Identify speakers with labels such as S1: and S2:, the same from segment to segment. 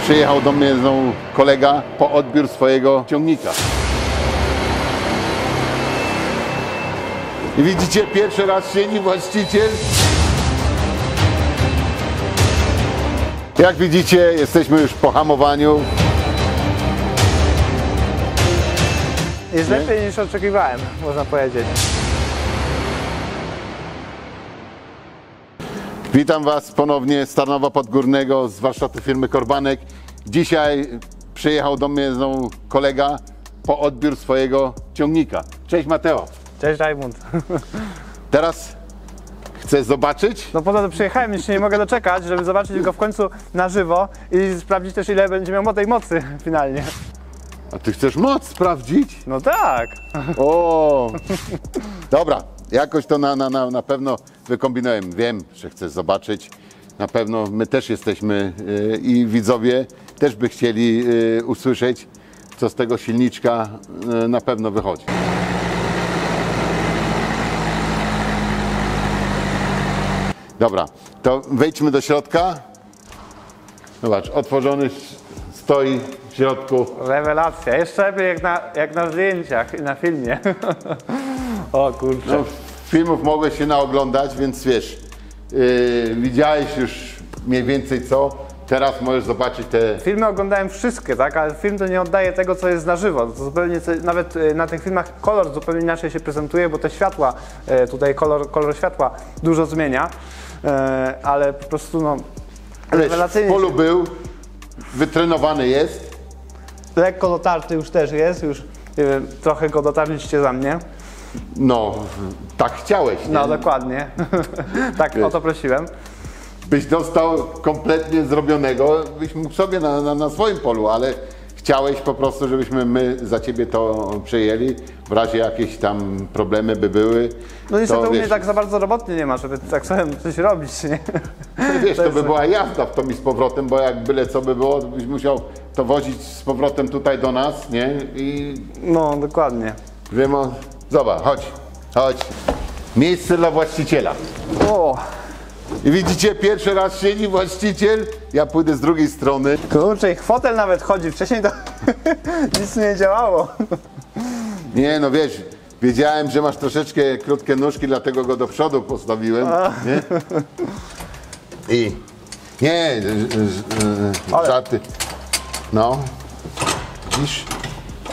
S1: Przyjechał do mnie znowu kolega po odbiór swojego ciągnika. I widzicie, pierwszy raz siedzi właściciel. Jak widzicie, jesteśmy już po hamowaniu.
S2: Jest lepiej niż oczekiwałem, można powiedzieć.
S1: Witam Was ponownie z Tarnowa Podgórnego, z warsztatu firmy Korbanek. Dzisiaj przyjechał do mnie znowu kolega po odbiór swojego ciągnika. Cześć Mateo.
S2: Cześć Rajmund.
S1: Teraz chcesz zobaczyć?
S2: No po to przyjechałem, jeszcze nie mogę doczekać, żeby zobaczyć go w końcu na żywo i sprawdzić też, ile będzie miał tej mocy finalnie.
S1: A Ty chcesz moc sprawdzić?
S2: No tak.
S1: O, dobra, jakoś to na pewno wykombinujemy. Wiem, że chcesz zobaczyć. Na pewno my też jesteśmy i widzowie też by chcieli usłyszeć, co z tego silniczka na pewno wychodzi. Dobra, to wejdźmy do środka. Zobacz, otworzony stoi w środku.
S2: Rewelacja. Jeszcze lepiej jak na zdjęciach i na filmie. O kurczę.
S1: No, filmów mogłeś się naoglądać, więc wiesz, widziałeś już mniej więcej co. Teraz możesz zobaczyć te...
S2: Filmy oglądałem wszystkie, tak? Ale film to nie oddaje tego, co jest na żywo. To zupełnie, nawet na tych filmach kolor zupełnie inaczej się prezentuje, bo te światła, tutaj kolor światła dużo zmienia. Ale po prostu no...
S1: W polu był, wytrenowany jest.
S2: Lekko dotarty już też jest, już trochę go dotarliście za mnie.
S1: No, tak chciałeś, nie?
S2: No dokładnie, tak
S1: Wiesz,
S2: o to prosiłem.
S1: Byś dostał kompletnie zrobionego, byś mógł sobie na swoim polu, ale chciałeś po prostu, żebyśmy my za Ciebie to przejęli, w razie jakieś tam problemy by były.
S2: No niestety
S1: to,
S2: u mnie
S1: wiesz,
S2: tak za bardzo robotnie nie ma, żeby tak sobie coś robić, nie?
S1: wiesz, to by była jazda w to i z powrotem, bo jak byle co by było, to byś musiał to wozić z powrotem tutaj do nas, nie? I
S2: No dokładnie.
S1: wiem, zobacz, chodź. Miejsce dla właściciela.
S2: O,
S1: I widzicie, pierwszy raz siedzi właściciel, ja pójdę z drugiej strony.
S2: kurczę, i fotel nawet chodzi, wcześniej to nic nie działało.
S1: Nie, no wiesz, wiedziałem, że masz troszeczkę krótkie nóżki, dlatego go do przodu postawiłem, nie? I nie, żarty. No, widzisz,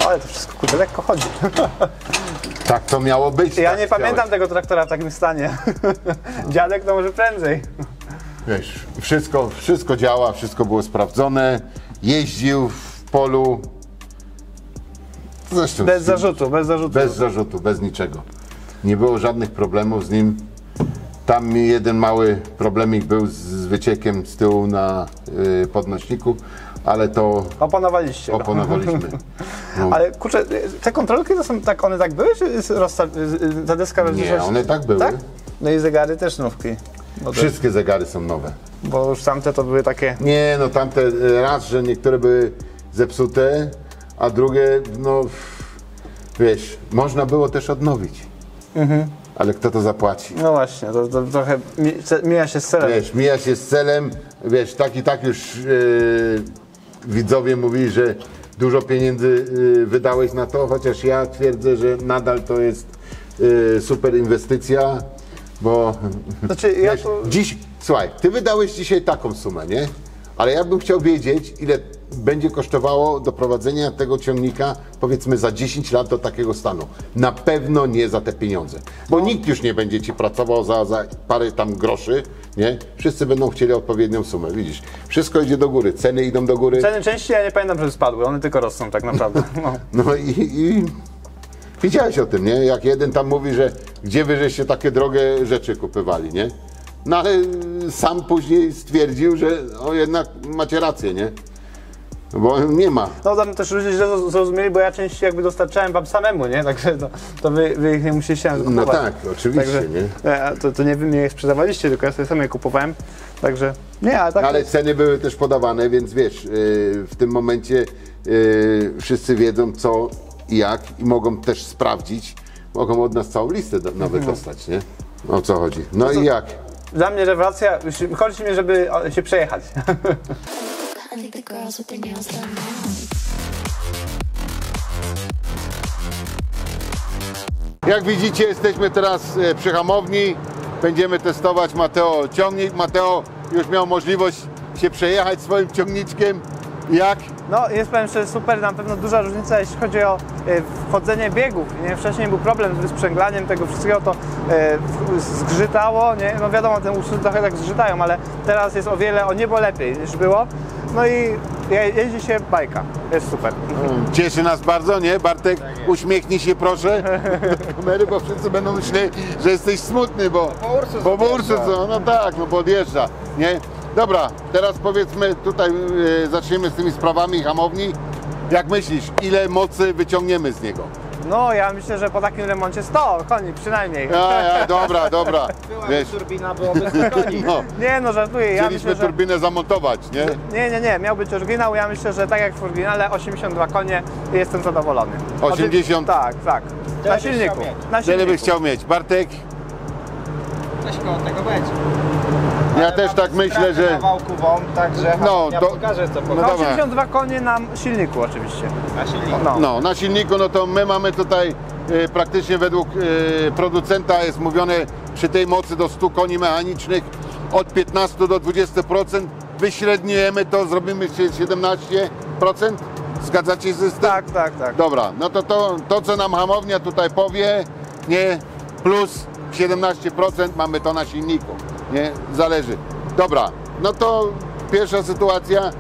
S2: Ale to wszystko kurde lekko chodzi.
S1: tak to miało być.
S2: Ja
S1: tak
S2: nie
S1: chciałeś.
S2: pamiętam tego traktora w takim stanie. Dziadek to może prędzej.
S1: Wiesz, wszystko działa, wszystko było sprawdzone, jeździł w polu. Zresztą
S2: Bez zarzutu, bez zarzutu.
S1: bez zarzutu, bez niczego. Nie było żadnych problemów z nim. Tam jeden mały problemik był z wyciekiem z tyłu na podnośniku, ale to
S2: Opanowaliście go.
S1: opanowaliśmy. No.
S2: Ale kurczę, te kontrolki to są tak, one tak były, czy ta deska
S1: Nie,
S2: rozdzielczości-
S1: one tak były.
S2: Tak? No i zegary też nówki.
S1: Wszystkie zegary są nowe.
S2: Bo już tamte to były takie...
S1: Nie, no tamte raz, że niektóre były zepsute, a drugie, no wiesz, można było też odnowić. Ale kto to zapłaci?
S2: No właśnie, to trochę mija się z celem.
S1: Wiesz, mija się z celem, wiesz, tak już widzowie mówili, że dużo pieniędzy wydałeś na to, chociaż ja twierdzę, że nadal to jest super inwestycja, bo
S2: Znaczy, ja
S1: wiesz,
S2: to...
S1: dziś, słuchaj, ty wydałeś dzisiaj taką sumę, nie? Ale ja bym chciał wiedzieć, ile będzie kosztowało doprowadzenie tego ciągnika, powiedzmy, za 10 lat do takiego stanu. Na pewno nie za te pieniądze, bo nikt już nie będzie ci pracował za parę tam groszy, nie? Wszyscy będą chcieli odpowiednią sumę, widzisz? Wszystko idzie do góry, ceny idą do góry.
S2: Ceny części ja nie pamiętam, że spadły, one tylko rosną tak naprawdę. No.
S1: No i widziałeś o tym, nie? Jak jeden tam mówi, że gdzie wy żeście takie drogie rzeczy kupywali, nie? No ale sam później stwierdził, że jednak macie rację, nie? Bo nie ma.
S2: No tam też ludzie źle zrozumieli, bo ja części jakby dostarczałem wam samemu, nie? Także to wy ich nie musieliście kupować.
S1: No tak, oczywiście,
S2: Także,
S1: nie?
S2: To nie wy mnie je sprzedawaliście, tylko ja sobie sam je kupowałem. Także nie, ale tak.
S1: Ale ceny były też podawane, więc wiesz, w tym momencie wszyscy wiedzą co i jak i mogą też sprawdzić. Mogą od nas całą listę nawet dostać, nie? O co chodzi. No i jak?
S2: Dla mnie rewelacja, chodzi mi, żeby się przejechać.
S3: I think the girls with their nails done now.
S1: Jak widzicie, jesteśmy teraz przy hamowni. Będziemy testować Mateo ciągnik. Mateo już miał możliwość się przejechać swoim ciągniczkiem. Jak?
S2: No jest, powiem szczerze, super, na pewno duża różnica, jeśli chodzi o wchodzenie biegów. Nie? Wcześniej był problem z wysprzęglaniem tego wszystkiego, to zgrzytało, nie? No wiadomo, te usługi trochę tak zgrzytają, ale teraz jest o niebo lepiej niż było. No i jeździ się bajka, jest super.
S1: Cieszy nas bardzo, nie? Bartek, tak uśmiechnij się proszę do kamery, bo wszyscy będą myśleli, że jesteś smutny, bo po Ursus, no tak, no bo odjeżdża, nie? Dobra, teraz powiedzmy tutaj zaczniemy z tymi sprawami hamowni. Jak myślisz, ile mocy wyciągniemy z niego?
S2: No ja myślę, że po takim remoncie 100 koni przynajmniej.
S1: Dobra.
S4: Byłaby turbina, byłoby 100 koni.
S1: No,
S2: Nie no, żartuję. Ja
S1: chcieliśmy
S2: myślę, że...
S1: turbinę zamontować, nie?
S2: Nie, miał być oryginał. Ja myślę, że tak jak w oryginale 82 konie i jestem zadowolony.
S1: 80?
S2: Tak.
S4: Tyle
S2: Na
S4: byś
S2: silniku.
S4: chciał mieć.
S2: Na
S1: Tyle
S2: silniku.
S1: byś chciał mieć. Bartek?
S4: Coś koło tego będzie.
S1: Ja
S4: Ale
S1: też
S4: mamy
S1: tak myślę,
S4: straty
S1: że...
S4: na wałku WOM, także
S1: No,
S4: ja
S1: to-
S4: pokażę co
S1: no
S4: pokażę.
S1: dobra.
S2: 82 konie na silniku oczywiście.
S4: Na silniku.
S1: No, na silniku, no to my mamy tutaj praktycznie według producenta jest mówione przy tej mocy do 100 koni mechanicznych od 15 do 20%. Wyśredniujemy to, zrobimy 17%. Zgadzacie się z tym?
S2: Tak.
S1: Dobra, no to co nam hamownia tutaj powie, nie, plus 17% mamy to na silniku, nie, zależy. Dobra, no to pierwsza sytuacja,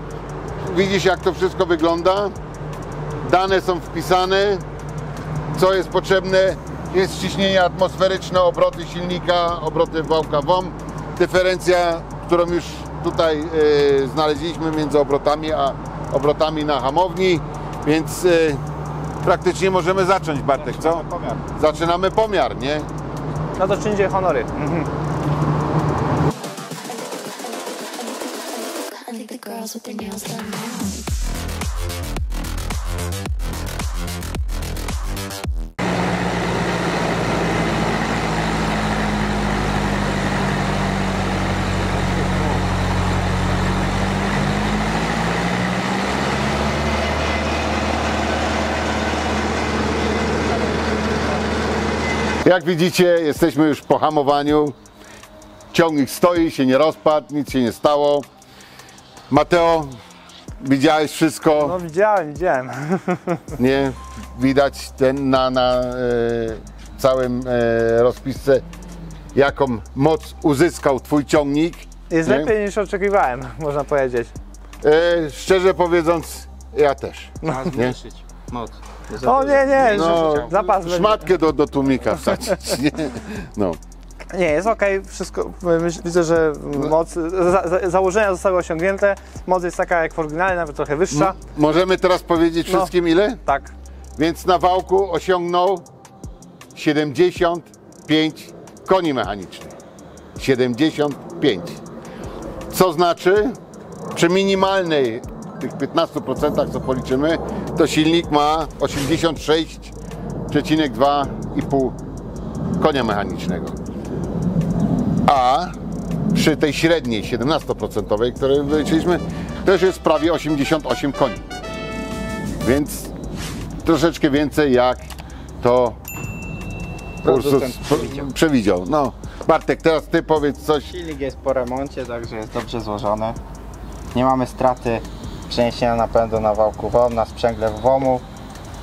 S1: widzisz jak to wszystko wygląda, dane są wpisane, co jest potrzebne, jest ciśnienie atmosferyczne, obroty silnika, obroty wałka WOM, dyferencja, którą już tutaj znaleźliśmy między obrotami a obrotami na hamowni, więc praktycznie możemy zacząć, Bartek, co? Zaczynamy pomiar, nie?
S2: No to czyńcie honory.
S3: I think the girls with their nails done now.
S1: Jak widzicie, jesteśmy już po hamowaniu. Ciągnik stoi, się nie rozpadł, nic się nie stało. Mateo, widziałeś wszystko?
S2: No widziałem.
S1: Nie? Widać na całym rozpisce, jaką moc uzyskał twój ciągnik.
S2: Jest
S1: nie?
S2: lepiej niż oczekiwałem, można powiedzieć.
S1: Szczerze mówiąc, ja też.
S4: Trzeba zmniejszyć moc.
S2: O nie,
S1: No,
S2: zapas będzie.
S1: szmatkę do tłumika wsadzić, nie? No.
S2: Nie, jest ok, wszystko, widzę, że moc, założenia zostały osiągnięte, moc jest taka jak w oryginale, nawet trochę wyższa.
S1: Możemy teraz powiedzieć wszystkim ile?
S2: Tak,
S1: Więc na wałku osiągnął 75 koni mechanicznych. 75. Co znaczy, przy minimalnej, tych 15% co policzymy, to silnik ma 86,2,5 konia mechanicznego. A przy tej średniej 17%, której wyliczyliśmy, też jest prawie 88 koni. Więc troszeczkę więcej jak to
S4: Producent
S1: przewidział. No, Bartek, teraz ty powiedz coś.
S4: Silnik jest po remoncie, także jest dobrze złożony. Nie mamy straty przeniesienia napędu na wałku WOM, na sprzęgle WOM-u.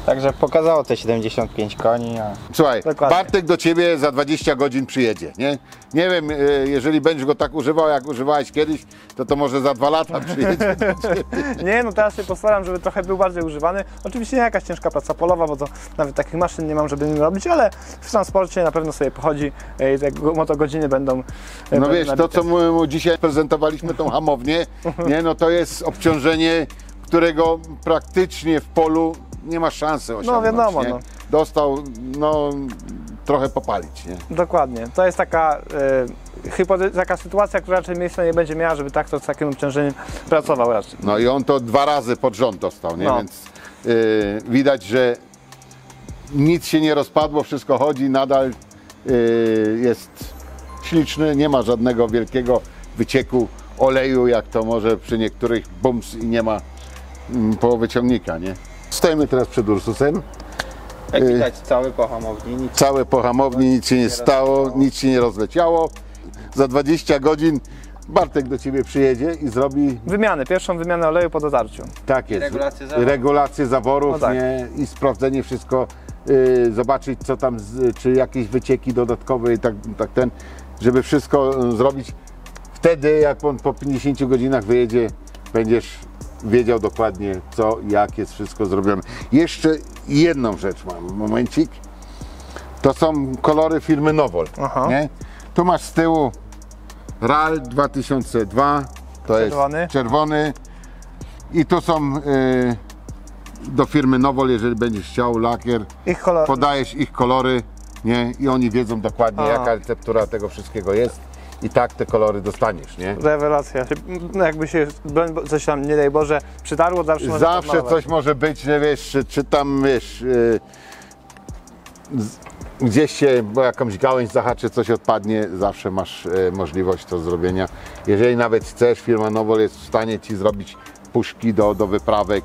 S4: Także pokazało te 75 koni. A...
S1: Słuchaj,
S2: Dokładnie.
S1: Bartek do ciebie za 20 godzin przyjedzie, nie? Nie wiem, jeżeli będziesz go tak używał, jak używałeś kiedyś, to może za 2 lata przyjedzie.
S2: nie, no teraz się postaram, żeby trochę był bardziej używany. Oczywiście nie jakaś ciężka praca polowa, bo to nawet takich maszyn nie mam, żeby nim robić, ale w transporcie na pewno sobie pochodzi i te motogodziny będą
S1: No wiesz, to
S2: nabite.
S1: co mu dzisiaj prezentowaliśmy, tą hamownię, nie? No to jest obciążenie, którego praktycznie w polu nie ma szansy osiągnąć.
S2: wiadomo,
S1: nie?
S2: no.
S1: Dostał, no, trochę popalić, nie?
S2: Dokładnie. To jest taka, taka sytuacja, która raczej miejsca nie będzie miała, żeby tak to z takim obciążeniem pracował raczej.
S1: No i on to 2 razy pod rząd dostał, nie?
S2: No.
S1: Więc widać, że nic się nie rozpadło, wszystko chodzi, nadal jest śliczny, nie ma żadnego wielkiego wycieku oleju, jak to może przy niektórych bums i nie ma połowy ciągnika, nie? Stoimy teraz przed Ursusem.
S4: Jak widać, cały po hamowni, nic.
S1: Całe po hamowni, nic się nie stało, nic się nie rozleciało. Za 20 godzin Bartek do Ciebie przyjedzie i zrobi
S2: Pierwszą wymianę oleju po dotarciu.
S1: tak jest,
S4: Regulację zaworów.
S1: regulację zaworów,
S2: No tak.
S1: nie? I sprawdzenie wszystko, zobaczyć co tam, czy jakieś wycieki dodatkowe i tak ten, żeby wszystko zrobić. Wtedy jak on po 50 godzinach wyjedzie, będziesz wiedział dokładnie co, jak jest wszystko zrobione. Jeszcze jedną rzecz mam, momencik. To są kolory firmy Nowol,
S2: Aha.
S1: nie? Tu masz z tyłu RAL 2002, to
S2: Czerwony.
S1: jest czerwony. I tu są do firmy Nowol, jeżeli będziesz chciał lakier,
S2: Ich kolor.
S1: podajesz ich kolory, nie? I oni wiedzą dokładnie jaka receptura tego wszystkiego jest i tak te kolory dostaniesz, nie?
S2: Rewelacja. Jakby się coś tam, nie daj Boże, przytarło, zawsze można
S1: Zawsze
S2: pomalować.
S1: coś może być, że wiesz, czy tam wiesz, gdzieś się, bo jakąś gałęź zahaczy, coś odpadnie, zawsze masz możliwość to zrobienia. Jeżeli nawet chcesz, firma Nowol jest w stanie Ci zrobić puszki do wyprawek,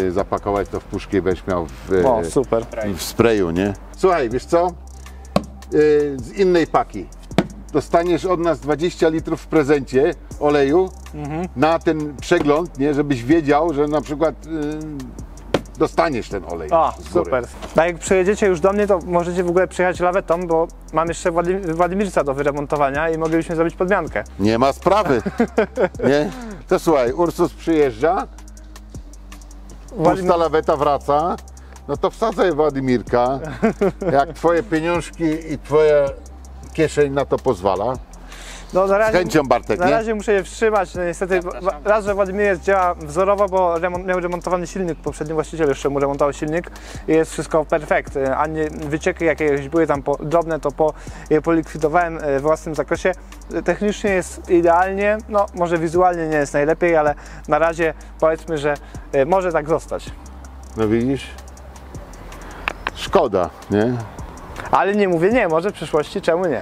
S1: zapakować to w puszki i będziesz miał
S2: O, super.
S1: w sprayu, nie? Słuchaj, wiesz co? Z innej paki. Dostaniesz od nas 20 litrów w prezencie oleju na ten przegląd, nie? Żebyś wiedział, że na przykład dostaniesz ten olej.
S2: O,
S1: z góry.
S2: super. A jak przyjedziecie już do mnie, to możecie w ogóle przyjechać lawetą, bo mam jeszcze Władimirca do wyremontowania i moglibyśmy zrobić podmiankę.
S1: Nie ma sprawy, nie? To słuchaj, Ursus przyjeżdża, pusta laweta wraca, no to wsadzaj Władimirka, jak twoje pieniążki i twoja kieszeń na to pozwala.
S2: No, na
S1: Z
S2: razie,
S1: chęcią, Bartek,
S2: na
S1: nie?
S2: razie muszę je wstrzymać. No, niestety raz, że Władimir działa wzorowo, bo miał remontowany silnik, poprzedni właściciel jeszcze mu remontował silnik i jest wszystko perfekt. Ani wycieki jakieś były tam drobne, to je polikwidowałem w własnym zakresie. Technicznie jest idealnie, no może wizualnie nie jest najlepiej, ale na razie powiedzmy, że może tak zostać.
S1: No widzisz? Szkoda, nie?
S2: Ale nie mówię nie, może w przyszłości, czemu nie?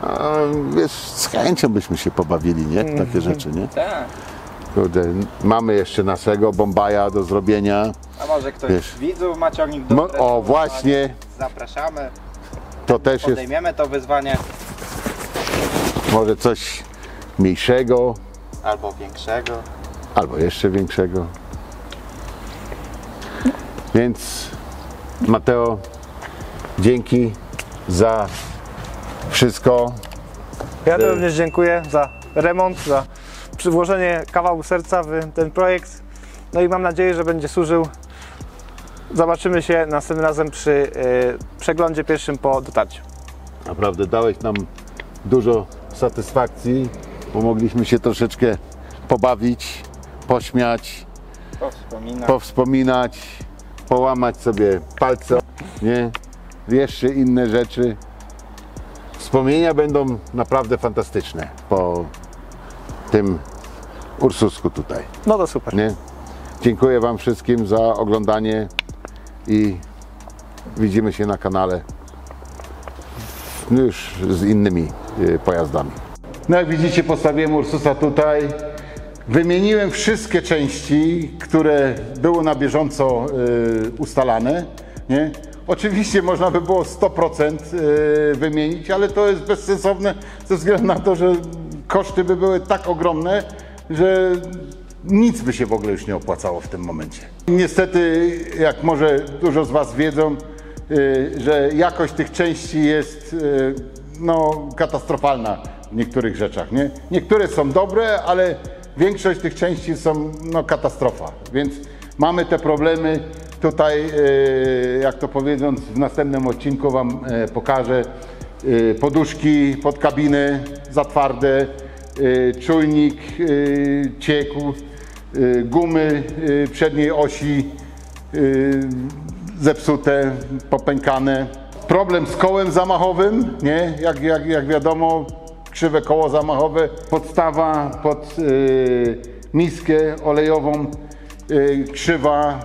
S1: A, wiesz, z chęcią byśmy się pobawili, nie? Takie rzeczy, nie?
S4: Tak.
S1: Kurde, mamy jeszcze naszego Bombaja do zrobienia.
S4: A może ktoś
S1: Wiesz.
S4: z widzów ma ciągnik do
S1: O, właśnie,
S4: Zapraszamy,
S1: to też jest
S4: podejmiemy to wyzwanie
S1: może coś mniejszego,
S4: albo większego.
S1: albo jeszcze większego. Więc Mateo, dzięki za wszystko.
S2: Ja również dziękuję za remont, za włożenie kawału serca w ten projekt. No i mam nadzieję, że będzie służył. Zobaczymy się następnym razem przy przeglądzie pierwszym po dotarciu.
S1: Naprawdę dałeś nam dużo satysfakcji, bo mogliśmy się troszeczkę pobawić, pośmiać, powspominać, połamać sobie palce, nie? Jeszcze inne rzeczy. Wspomnienia będą naprawdę fantastyczne po tym Ursusku tutaj,
S2: No to super.
S1: nie? Dziękuję Wam wszystkim za oglądanie i widzimy się na kanale już z innymi pojazdami. No jak widzicie, postawiłem Ursusa tutaj. Wymieniłem wszystkie części, które były na bieżąco ustalane, nie? Oczywiście można by było 100% wymienić, ale to jest bezsensowne ze względu na to, że koszty by były tak ogromne, że nic by się w ogóle już nie opłacało w tym momencie. Niestety, jak może dużo z Was wiedzą, że jakość tych części jest no, katastrofalna w niektórych rzeczach, nie? Niektóre są dobre, ale większość tych części są no, katastrofa, więc mamy te problemy. Tutaj, jak to powiedząc, w następnym odcinku Wam pokażę poduszki pod kabiny za twarde, czujnik ciekł, gumy przedniej osi zepsute, popękane. Problem z kołem zamachowym, nie? Jak wiadomo, krzywe koło zamachowe, podstawa pod miskę olejową krzywa,